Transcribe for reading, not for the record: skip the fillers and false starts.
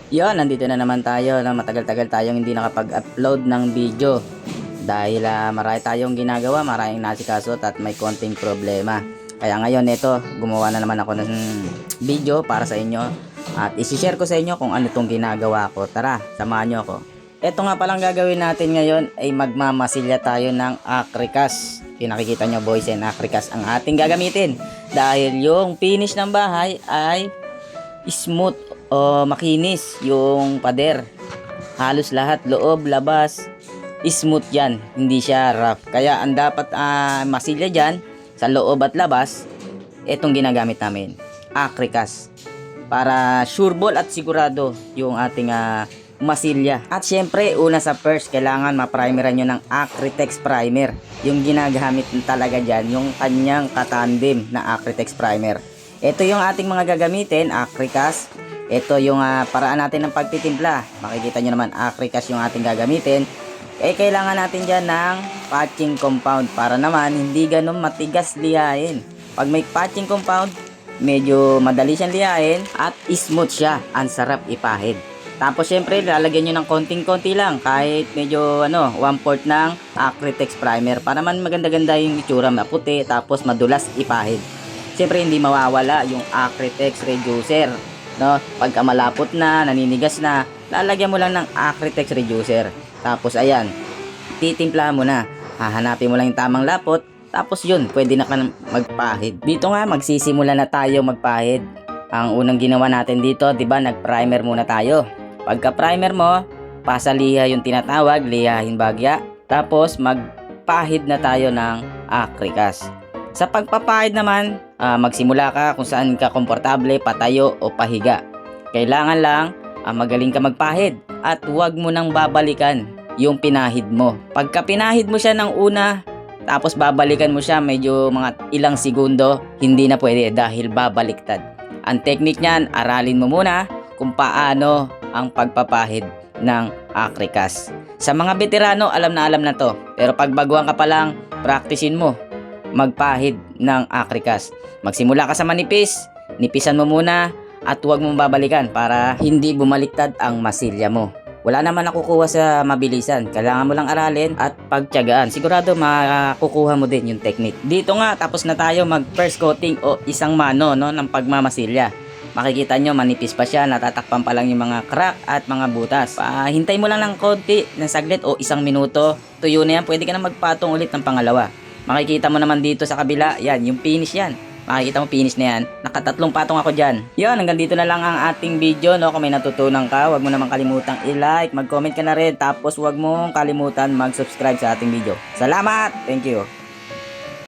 Yon, nandito na naman tayo na matagal-tagal tayong hindi nakapag-upload ng video dahil marami tayong ginagawa, maraming nasikaso at may konting problema. Kaya ngayon ito, gumawa na naman ako ng video para sa inyo at isi-share ko sa inyo kung ano itong ginagawa ko. Tara, samahan nyo ako. Ito nga palang gagawin natin ngayon ay magmamasilya tayo ng acricas. Yung nakikita nyo boys and acricas ang ating gagamitin dahil yung finish ng bahay ay smooth o makinis yung pader. Halos lahat, loob, labas, smooth yan. Hindi siya rough. Kaya ang dapat masilya dyan sa loob at labas, itong ginagamit namin, acricas. Para sure ball at sigurado yung ating masilya. At syempre, una sa first, kailangan ma-primeran nyo ng Acritex primer. Yung ginagamit talaga dyan, yung kanyang katandem na Acritex primer. Ito yung ating mga gagamitin, acricas. Ito yung paraan natin ng pagtitimpla. Makikita nyo naman, acricas yung ating gagamitin. Kailangan natin dyan ng patching compound para naman hindi ganun matigas lihain. Pag may patching compound, medyo madali siyang lihain at smooth siya. Ang sarap ipahid. Tapos syempre, lalagyan nyo ng konting-konti lang. Kahit medyo 1/4 ng acritex primer. Para man maganda-ganda yung itsura, maputi, tapos madulas ipahid. Syempre, hindi mawawala yung acritex reducer. No, pagka malapot na, naninigas na, lalagyan mo lang ng acritex reducer. Tapos ayan, titimplahan mo na. Hahanapin mo lang yung tamang lapot. Tapos yun, pwede na ka magpahid. Dito nga, magsisimula na tayo magpahid. Ang unang ginawa natin dito, 'di ba, nag-primer muna tayo. Pagka primer mo, pasaliha yung tinatawag, lihahin bagya. Tapos magpahid na tayo ng acricas. Sa pagpapahid naman, magsimula ka kung saan ka komportable, patayo o pahiga. Kailangan lang magaling ka magpahid at huwag mo nang babalikan yung pinahid mo. Pagka pinahid mo siya ng una, tapos babalikan mo siya medyo mga ilang segundo, hindi na pwede dahil babaliktad. Ang technique niyan, aralin mo muna kung paano ang pagpapahid ng acricas. Sa mga veterano, alam na to. Pero pag baguhan ka pa lang, practicein mo magpahid ng acricas. Magsimula ka sa manipis, nipisan mo muna at huwag mong babalikan para hindi bumaliktad ang masilya mo. Wala naman nakukuha sa mabilisan. Kailangan mo lang aralin at pagtiyagaan. Sigurado makukuha mo din yung technique. Dito nga, tapos na tayo mag first coating o isang mano ng pagmamasilya. Makikita nyo, manipis pa siya, natatakpan pa lang yung mga crack at mga butas. Hintay mo lang ng konti, ng saglit o isang minuto. Tuyo na yan, pwede ka na magpatong ulit ng pangalawa. Makikita mo naman dito sa kabila, yan, yung finish yan. Makikita mo finish na yan. Nakatatlong patong ako dyan. Yan, hanggang dito na lang ang ating video, no? Kung may natutunan ka, huwag mo naman kalimutang i-like, mag-comment ka na rin. Tapos huwag mo kalimutan mag-subscribe sa ating video. Salamat! Thank you!